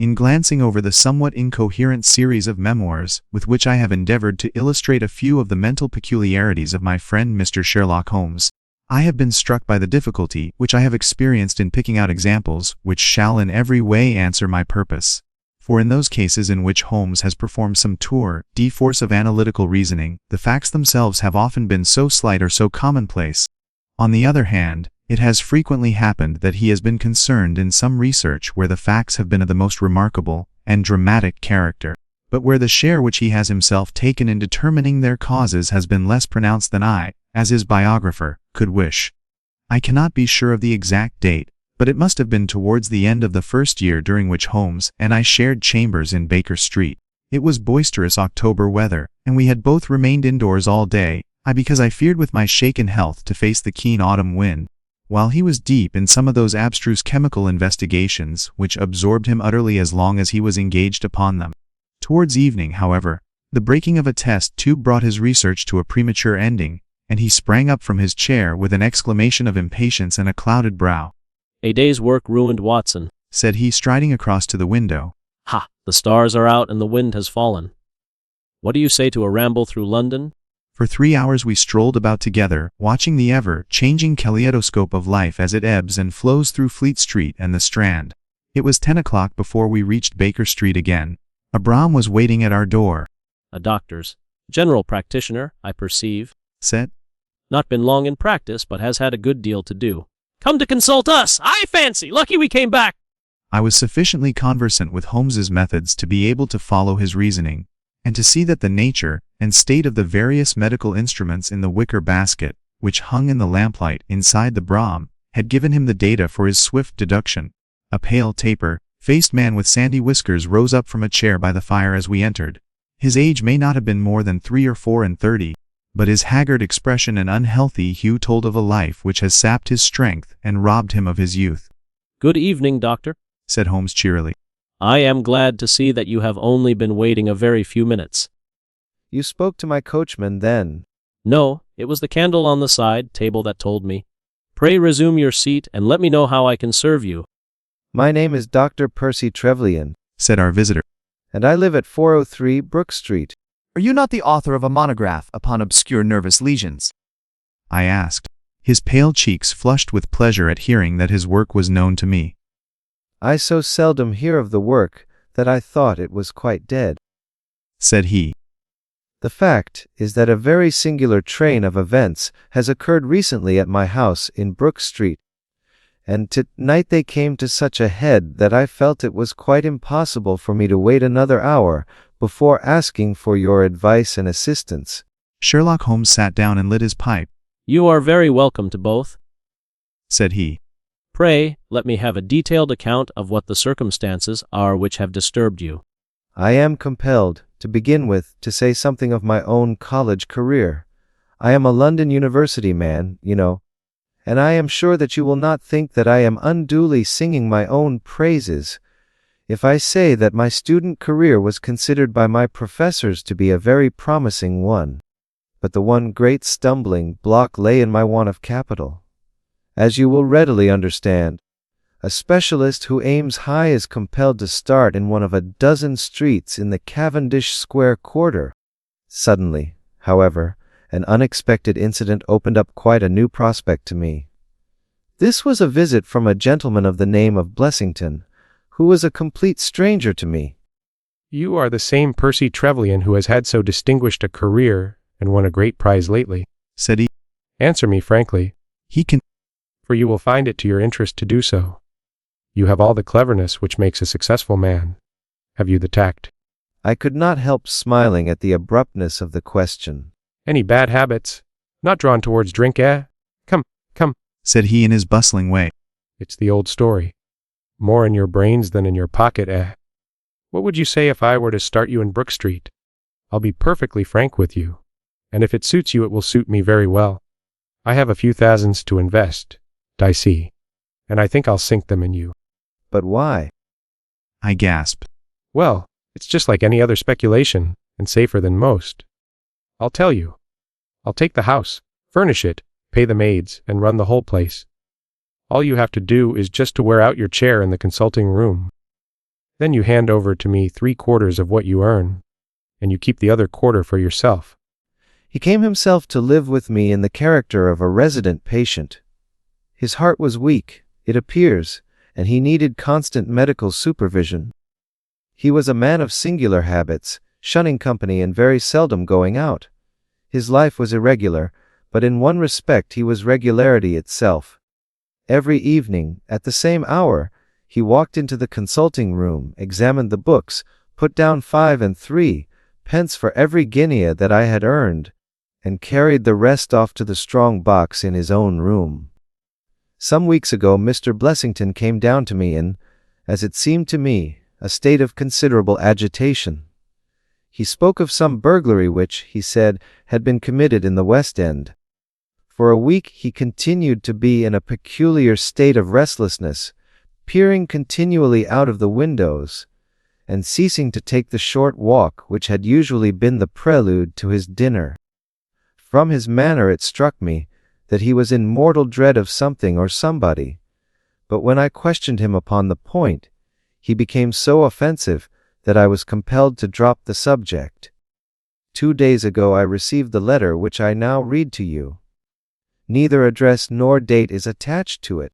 In glancing over the somewhat incoherent series of memoirs, with which I have endeavored to illustrate a few of the mental peculiarities of my friend Mr. Sherlock Holmes, I have been struck by the difficulty which I have experienced in picking out examples which shall in every way answer my purpose. For in those cases in which Holmes has performed some tour de force of analytical reasoning, the facts themselves have often been so slight or so commonplace. On the other hand, it has frequently happened that he has been concerned in some research where the facts have been of the most remarkable and dramatic character, but where the share which he has himself taken in determining their causes has been less pronounced than I, as his biographer, could wish. I cannot be sure of the exact date, but it must have been towards the end of the first year during which Holmes and I shared chambers in Baker Street. It was boisterous October weather, and we had both remained indoors all day, I because I feared with my shaken health to face the keen autumn wind, while he was deep in some of those abstruse chemical investigations which absorbed him utterly as long as he was engaged upon them. Towards evening, however, the breaking of a test tube brought his research to a premature ending, and he sprang up from his chair with an exclamation of impatience and a clouded brow. "A day's work ruined, Watson," said he, striding across to the window. "Ha! The stars are out and the wind has fallen. What do you say to a ramble through London?" For 3 hours we strolled about together, watching the ever-changing kaleidoscope of life as it ebbs and flows through Fleet Street and the Strand. It was 10 o'clock before we reached Baker Street again. A brougham was waiting at our door. "A doctor's. General practitioner, I perceive." Said. "Not been long in practice, but has had a good deal to do." "Come to consult us, I fancy! Lucky we came back!" I was sufficiently conversant with Holmes's methods to be able to follow his reasoning, and to see that the nature and state of the various medical instruments in the wicker basket, which hung in the lamplight inside the brougham, had given him the data for his swift deduction. A pale, taper-faced man with sandy whiskers rose up from a chair by the fire as we entered. His age may not have been more than 3 or 34, but his haggard expression and unhealthy hue told of a life which has sapped his strength and robbed him of his youth. "Good evening, Doctor," said Holmes cheerily. "I am glad to see that you have only been waiting a very few minutes." "You spoke to my coachman, then?" "No, it was the candle on the side table that told me. Pray resume your seat and let me know how I can serve you." "My name is Dr. Percy Trevelyan," said our visitor, "and I live at 403 Brook Street." "Are you not the author of a monograph upon obscure nervous lesions?" I asked. His pale cheeks flushed with pleasure at hearing that his work was known to me. "I so seldom hear of the work that I thought it was quite dead," said he. "The fact is that a very singular train of events has occurred recently at my house in Brook Street, and tonight they came to such a head that I felt it was quite impossible for me to wait another hour before asking for your advice and assistance." Sherlock Holmes sat down and lit his pipe. "You are very welcome to both," said he. "Pray, let me have a detailed account of what the circumstances are which have disturbed you." "I am compelled, to begin with, to say something of my own college career. I am a London University man, you know, and I am sure that you will not think that I am unduly singing my own praises if I say that my student career was considered by my professors to be a very promising one. But the one great stumbling block lay in my want of capital. As you will readily understand, a specialist who aims high is compelled to start in one of a dozen streets in the Cavendish Square quarter. Suddenly, however, an unexpected incident opened up quite a new prospect to me. This was a visit from a gentleman of the name of Blessington, who was a complete stranger to me." "You are the same Percy Trevelyan who has had so distinguished a career and won a great prize lately," said he. "Answer me frankly, for you will find it to your interest to do so. You have all the cleverness which makes a successful man. Have you the tact?" I could not help smiling at the abruptness of the question. "Any bad habits? Not drawn towards drink, eh? Come, said he in his bustling way. It's the old story. More in your brains than in your pocket, eh? What would you say if I were to start you in Brook Street? I'll be perfectly frank with you, and if it suits you it will suit me very well. I have a few thousands to invest, dicey, and I think I'll sink them in you." "But why?" I gasped. "Well, it's just like any other speculation, and safer than most. I'll tell you. I'll take the house, furnish it, pay the maids, and run the whole place. All you have to do is just to wear out your chair in the consulting room. Then you hand over to me 3/4 of what you earn, and you keep the other quarter for yourself. He came himself to live with me in the character of a resident patient. His heart was weak, it appears, and he needed constant medical supervision. He was a man of singular habits, shunning company and very seldom going out. His life was irregular, but in one respect he was regularity itself. Every evening, at the same hour, he walked into the consulting room, examined the books, put down 5 and 3 pence for every guinea that I had earned, and carried the rest off to the strong box in his own room. Some weeks ago Mr. Blessington came down to me in, as it seemed to me, a state of considerable agitation. He spoke of some burglary which, he said, had been committed in the West End. For a week he continued to be in a peculiar state of restlessness, peering continually out of the windows, and ceasing to take the short walk which had usually been the prelude to his dinner. From his manner it struck me that he was in mortal dread of something or somebody, but when I questioned him upon the point, he became so offensive that I was compelled to drop the subject. 2 days ago I received the letter which I now read to you. Neither address nor date is attached to it.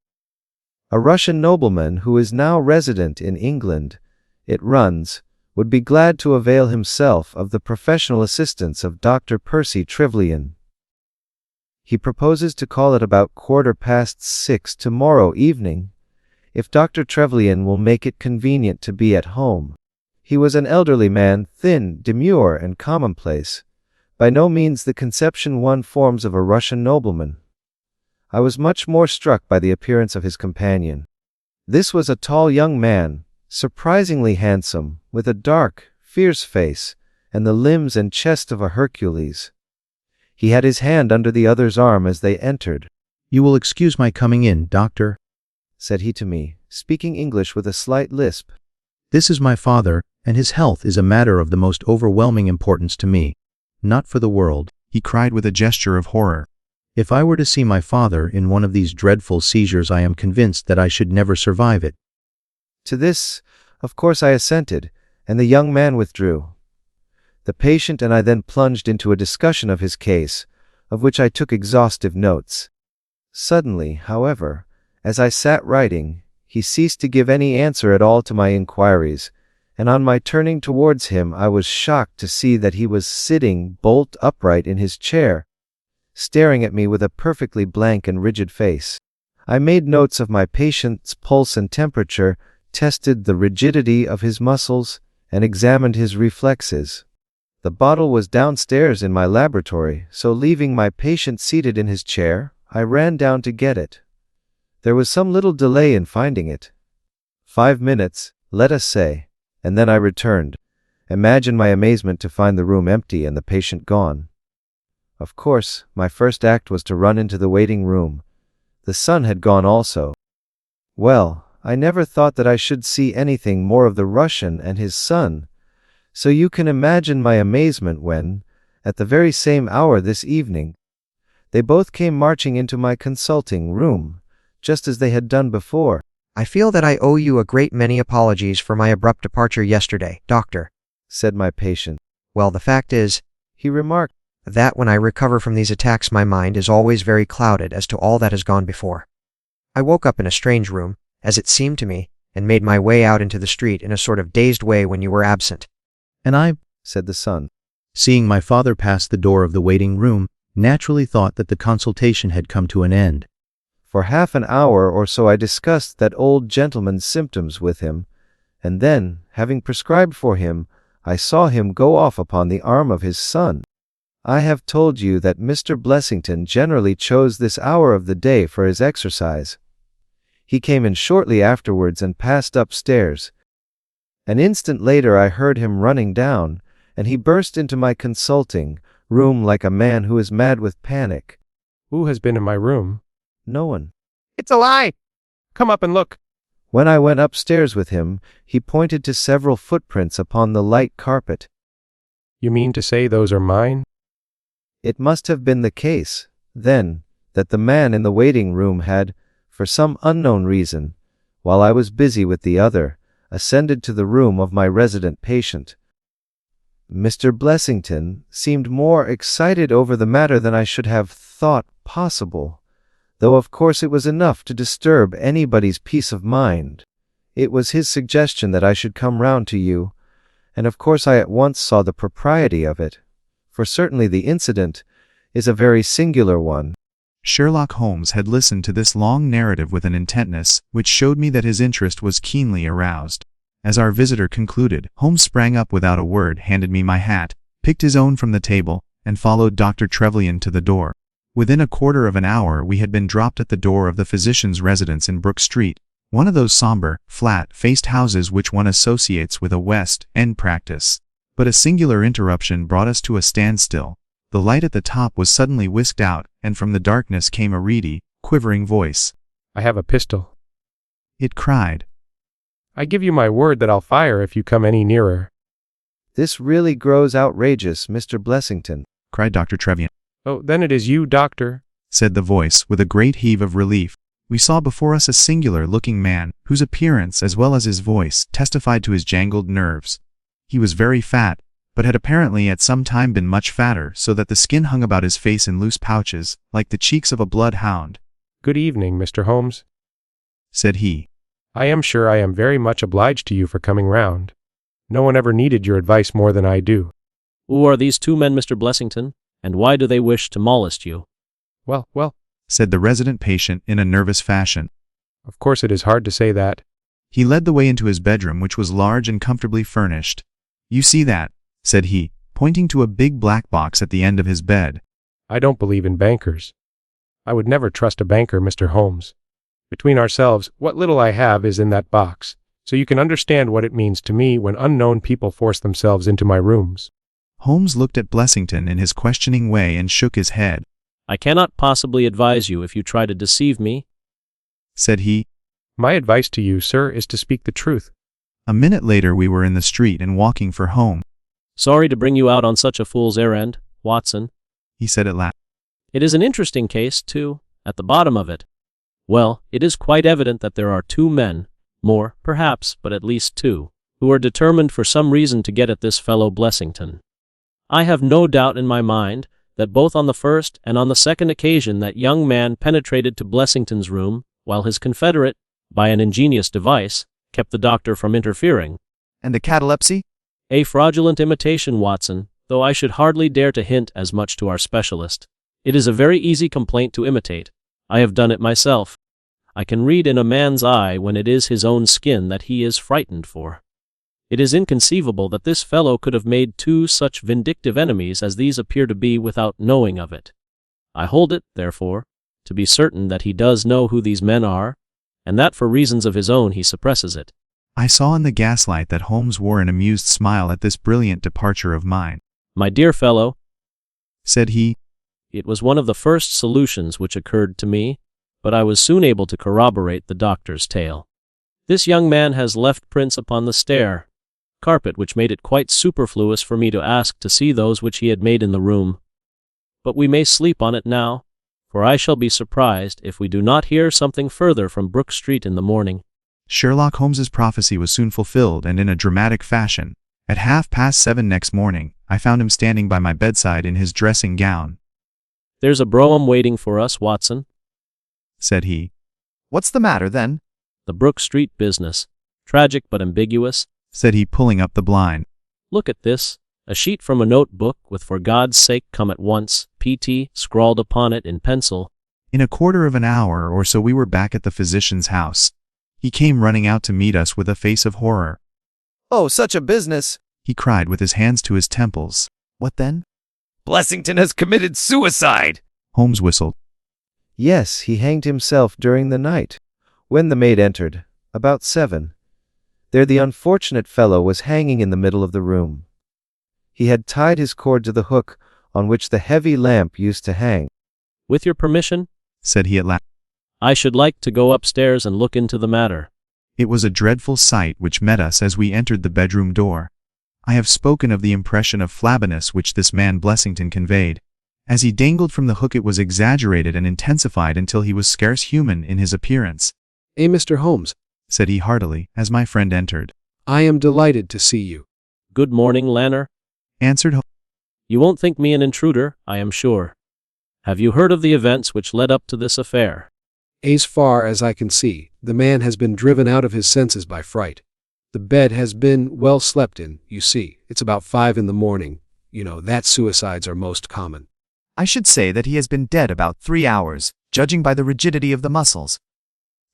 A Russian nobleman who is now resident in England, it runs, would be glad to avail himself of the professional assistance of Dr. Percy Trevelyan. He proposes to call at about 6:15 tomorrow evening, if Dr. Trevelyan will make it convenient to be at home. He was an elderly man, thin, demure, and commonplace, by no means the conception one forms of a Russian nobleman. I was much more struck by the appearance of his companion. This was a tall young man, surprisingly handsome, with a dark, fierce face, and the limbs and chest of a Hercules. He had his hand under the other's arm as they entered. You will excuse my coming in, doctor, said he to me, speaking English with a slight lisp. This is my father, and his health is a matter of the most overwhelming importance to me. Not for the world, he cried with a gesture of horror. If I were to see my father in one of these dreadful seizures, I am convinced that I should never survive it. To this, of course, I assented, and the young man withdrew. The patient and I then plunged into a discussion of his case, of which I took exhaustive notes. Suddenly, however, as I sat writing, he ceased to give any answer at all to my inquiries, and on my turning towards him I was shocked to see that he was sitting bolt upright in his chair, staring at me with a perfectly blank and rigid face. I made notes of my patient's pulse and temperature, tested the rigidity of his muscles, and examined his reflexes. The bottle was downstairs in my laboratory, so leaving my patient seated in his chair, I ran down to get it. There was some little delay in finding it. 5 minutes, let us say, and then I returned. Imagine my amazement to find the room empty and the patient gone. Of course, my first act was to run into the waiting room. The son had gone also. Well, I never thought that I should see anything more of the Russian and his son, so you can imagine my amazement when, at the very same hour this evening, they both came marching into my consulting room, just as they had done before. I feel that I owe you a great many apologies for my abrupt departure yesterday, doctor, said my patient. Well, the fact is, he remarked, that when I recover from these attacks my mind is always very clouded as to all that has gone before. I woke up in a strange room, as it seemed to me, and made my way out into the street in a sort of dazed way when you were absent. And I, said the son, seeing my father pass the door of the waiting room, naturally thought that the consultation had come to an end. For half an hour or so I discussed that old gentleman's symptoms with him, and then, having prescribed for him, I saw him go off upon the arm of his son. I have told you that Mr. Blessington generally chose this hour of the day for his exercise. He came in shortly afterwards and passed upstairs. An instant later I heard him running down, and he burst into my consulting room like a man who is mad with panic. Who has been in my room? No one. It's a lie! Come up and look. When I went upstairs with him, he pointed to several footprints upon the light carpet. You mean to say those are mine? It must have been the case, then, that the man in the waiting room had, for some unknown reason, while I was busy with the other, ascended to the room of my resident patient. Mr. Blessington seemed more excited over the matter than I should have thought possible, though of course it was enough to disturb anybody's peace of mind. It was his suggestion that I should come round to you, and of course I at once saw the propriety of it, for certainly the incident is a very singular one. Sherlock Holmes had listened to this long narrative with an intentness which showed me that his interest was keenly aroused. As our visitor concluded, Holmes sprang up without a word, handed me my hat, picked his own from the table, and followed Dr. Trevelyan to the door. Within a quarter of an hour we had been dropped at the door of the physician's residence in Brook Street, one of those somber, flat-faced houses which one associates with a West End practice. But a singular interruption brought us to a standstill. The light at the top was suddenly whisked out, and from the darkness came a reedy, quivering voice. I have a pistol. It cried. I give you my word that I'll fire if you come any nearer. This really grows outrageous, Mr. Blessington, cried Dr. Trevelyan. Oh, then it is you, Doctor, said the voice with a great heave of relief. We saw before us a singular-looking man, whose appearance as well as his voice testified to his jangled nerves. He was very fat, but had apparently at some time been much fatter, so that the skin hung about his face in loose pouches, like the cheeks of a bloodhound. Good evening, Mr. Holmes, said he. I am sure I am very much obliged to you for coming round. No one ever needed your advice more than I do. Who are these two men, Mr. Blessington, and why do they wish to molest you? Well, said the resident patient in a nervous fashion. Of course it is hard to say that. He led the way into his bedroom, which was large and comfortably furnished. You see that, said he, pointing to a big black box at the end of his bed. I don't believe in bankers. I would never trust a banker, Mr. Holmes. Between ourselves, what little I have is in that box, so you can understand what it means to me when unknown people force themselves into my rooms. Holmes looked at Blessington in his questioning way and shook his head. I cannot possibly advise you if you try to deceive me, said he. My advice to you, sir, is to speak the truth. A minute later we were in the street and walking for home. Sorry to bring you out on such a fool's errand, Watson, he said at last. It is an interesting case, too, at the bottom of it. Well, it is quite evident that there are two men, more, perhaps, but at least two, who are determined for some reason to get at this fellow Blessington. I have no doubt in my mind that both on the first and on the second occasion that young man penetrated to Blessington's room, while his confederate, by an ingenious device, kept the doctor from interfering. And the catalepsy? A fraudulent imitation, Watson, though I should hardly dare to hint as much to our specialist. It is a very easy complaint to imitate. I have done it myself. I can read in a man's eye when it is his own skin that he is frightened for. It is inconceivable that this fellow could have made two such vindictive enemies as these appear to be without knowing of it. I hold it, therefore, to be certain that he does know who these men are, and that for reasons of his own he suppresses it. I saw in the gaslight that Holmes wore an amused smile at this brilliant departure of mine. My dear fellow, said he, it was one of the first solutions which occurred to me, but I was soon able to corroborate the doctor's tale. This young man has left prints upon the stair carpet which made it quite superfluous for me to ask to see those which he had made in the room. But we may sleep on it now, for I shall be surprised if we do not hear something further from Brook Street in the morning. Sherlock Holmes's prophecy was soon fulfilled, and in a dramatic fashion. At 7:30 next morning, I found him standing by my bedside in his dressing gown. There's a brougham waiting for us, Watson, said he. What's the matter, then? The Brook Street business. Tragic but ambiguous, said he, pulling up the blind. Look at this. A sheet from a notebook with "For God's sake come at once, P.T." scrawled upon it in pencil. In a quarter of an hour or so we were back at the physician's house. He came running out to meet us with a face of horror. Oh, such a business! He cried with his hands to his temples. What then? Blessington has committed suicide! Holmes whistled. Yes, he hanged himself during the night. When the maid entered, about 7, there the unfortunate fellow was hanging in the middle of the room. He had tied his cord to the hook on which the heavy lamp used to hang. With your permission, said he at last, I should like to go upstairs and look into the matter. It was a dreadful sight which met us as we entered the bedroom door. I have spoken of the impression of flabbiness which this man Blessington conveyed. As he dangled from the hook it was exaggerated and intensified until he was scarce human in his appearance. Mr. Holmes, said he heartily, as my friend entered. I am delighted to see you. Good morning, Lanner. answered Holmes. You won't think me an intruder, I am sure. Have you heard of the events which led up to this affair? As far as I can see, the man has been driven out of his senses by fright. The bed has been well slept in, you see. It's about 5 in the morning. You know, that suicides are most common. I should say that he has been dead about 3 hours, judging by the rigidity of the muscles,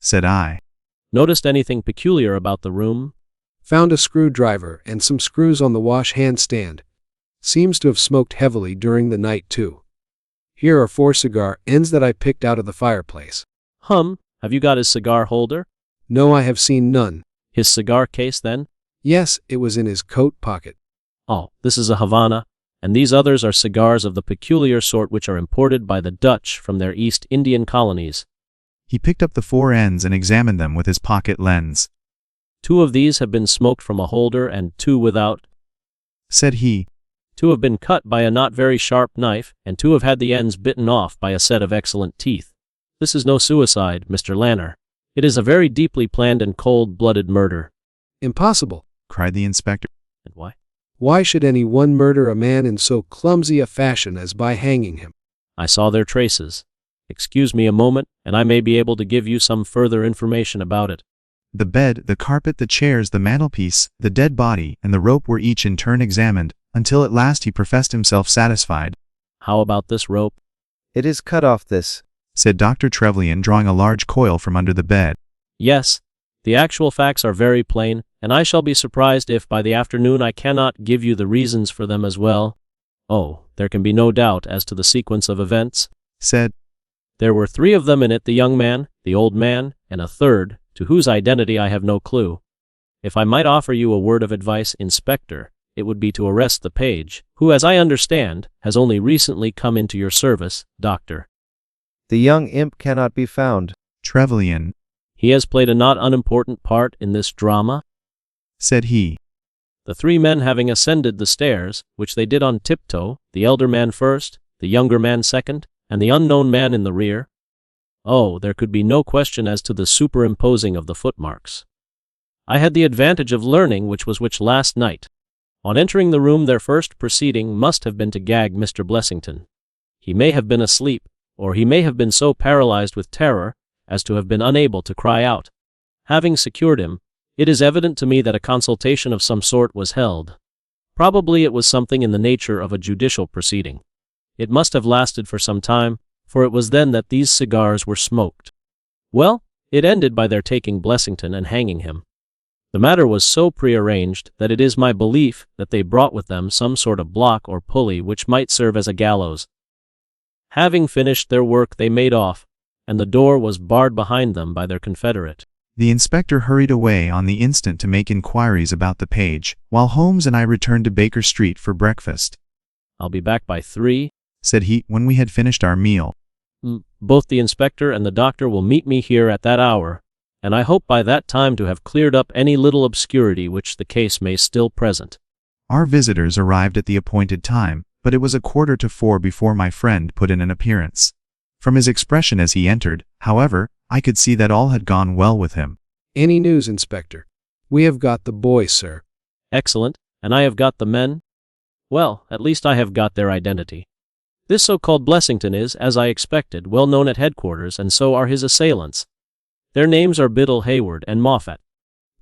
said I. Noticed anything peculiar about the room? Found a screwdriver and some screws on the wash-hand stand. Seems to have smoked heavily during the night, too. Here are 4 cigar ends that I picked out of the fireplace. Have you got his cigar holder? No, I have seen none. His cigar case, then? Yes, it was in his coat pocket. Oh, this is a Havana, and these others are cigars of the peculiar sort which are imported by the Dutch from their East Indian colonies. He picked up the 4 ends and examined them with his pocket lens. 2 of these have been smoked from a holder and 2 without, said he. 2 have been cut by a not very sharp knife, and 2 have had the ends bitten off by a set of excellent teeth. This is no suicide, Mr. Lanner. It is a very deeply planned and cold-blooded murder. Impossible, cried the inspector. And why? Why should any one murder a man in so clumsy a fashion as by hanging him? I saw their traces. Excuse me a moment, and I may be able to give you some further information about it. The bed, the carpet, the chairs, the mantelpiece, the dead body, and the rope were each in turn examined, until at last he professed himself satisfied. How about this rope? It is cut off this, said Dr. Trevelyan, drawing a large coil from under the bed. Yes, the actual facts are very plain, and I shall be surprised if by the afternoon I cannot give you the reasons for them as well. Oh, there can be no doubt as to the sequence of events, said. There were 3 of them in it, the young man, the old man, and a third, to whose identity I have no clue. If I might offer you a word of advice, Inspector, it would be to arrest the page, who, as I understand, has only recently come into your service, Doctor. The young imp cannot be found, Trevelyan, He has played a not unimportant part in this drama, said he. The 3 men having ascended the stairs, which they did on tiptoe, the elder man first, the younger man second, and the unknown man in the rear. Oh, there could be no question as to the superimposing of the footmarks. I had the advantage of learning which last night. On entering the room, their first proceeding must have been to gag Mr. Blessington. He may have been asleep, or he may have been so paralyzed with terror as to have been unable to cry out. Having secured him, it is evident to me that a consultation of some sort was held. Probably it was something in the nature of a judicial proceeding. It must have lasted for some time, for it was then that these cigars were smoked. Well, it ended by their taking Blessington and hanging him. The matter was so prearranged that it is my belief that they brought with them some sort of block or pulley which might serve as a gallows. Having finished their work, they made off, and the door was barred behind them by their confederate. The inspector hurried away on the instant to make inquiries about the page, while Holmes and I returned to Baker Street for breakfast. I'll be back by 3, said he, when we had finished our meal. Both the inspector and the doctor will meet me here at that hour, and I hope by that time to have cleared up any little obscurity which the case may still present. Our visitors arrived at the appointed time, but it was 3:45 before my friend put in an appearance. From his expression as he entered, however, I could see that all had gone well with him. Any news, Inspector? We have got the boy, sir. Excellent, and I have got the men? Well, at least I have got their identity. This so-called Blessington is, as I expected, well known at headquarters, and so are his assailants. Their names are Biddle, Hayward, and Moffat.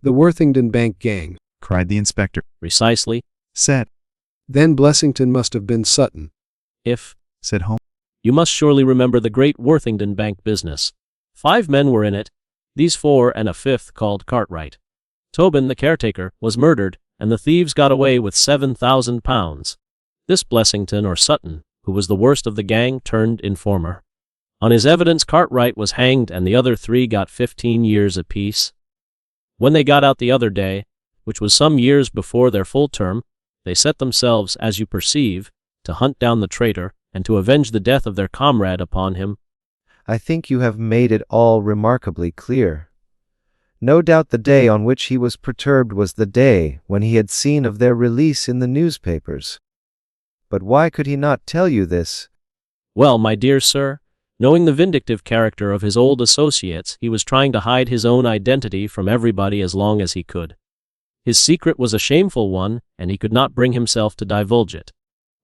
The Worthington Bank gang, cried the inspector. Precisely, said. Then Blessington must have been Sutton. If, said Holmes. You must surely remember the great Worthington Bank business. 5 men were in it, these 4 and a 5th called Cartwright. Tobin, the caretaker, was murdered, and the thieves got away with £7,000. This Blessington, or Sutton, who was the worst of the gang, turned informer. On his evidence, Cartwright was hanged, and the other 3 got 15 years apiece. When they got out the other day, which was some years before their full term, they set themselves, as you perceive, to hunt down the traitor, and to avenge the death of their comrade upon him. I think you have made it all remarkably clear. No doubt the day on which he was perturbed was the day when he had seen of their release in the newspapers. But why could he not tell you this? Well, my dear sir, knowing the vindictive character of his old associates, he was trying to hide his own identity from everybody as long as he could. His secret was a shameful one, and he could not bring himself to divulge it.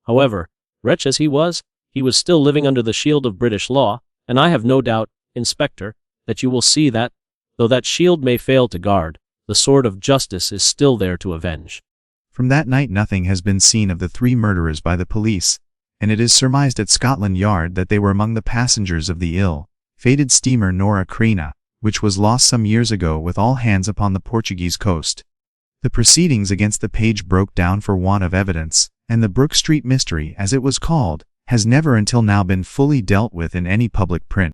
However, wretch as he was still living under the shield of British law, and I have no doubt, Inspector, that you will see that, though that shield may fail to guard, the sword of justice is still there to avenge. From that night nothing has been seen of the 3 murderers by the police, and it is surmised at Scotland Yard that they were among the passengers of the ill-fated steamer Nora Creina, which was lost some years ago with all hands upon the Portuguese coast. The proceedings against the page broke down for want of evidence, and the Brook Street mystery, as it was called, has never until now been fully dealt with in any public print.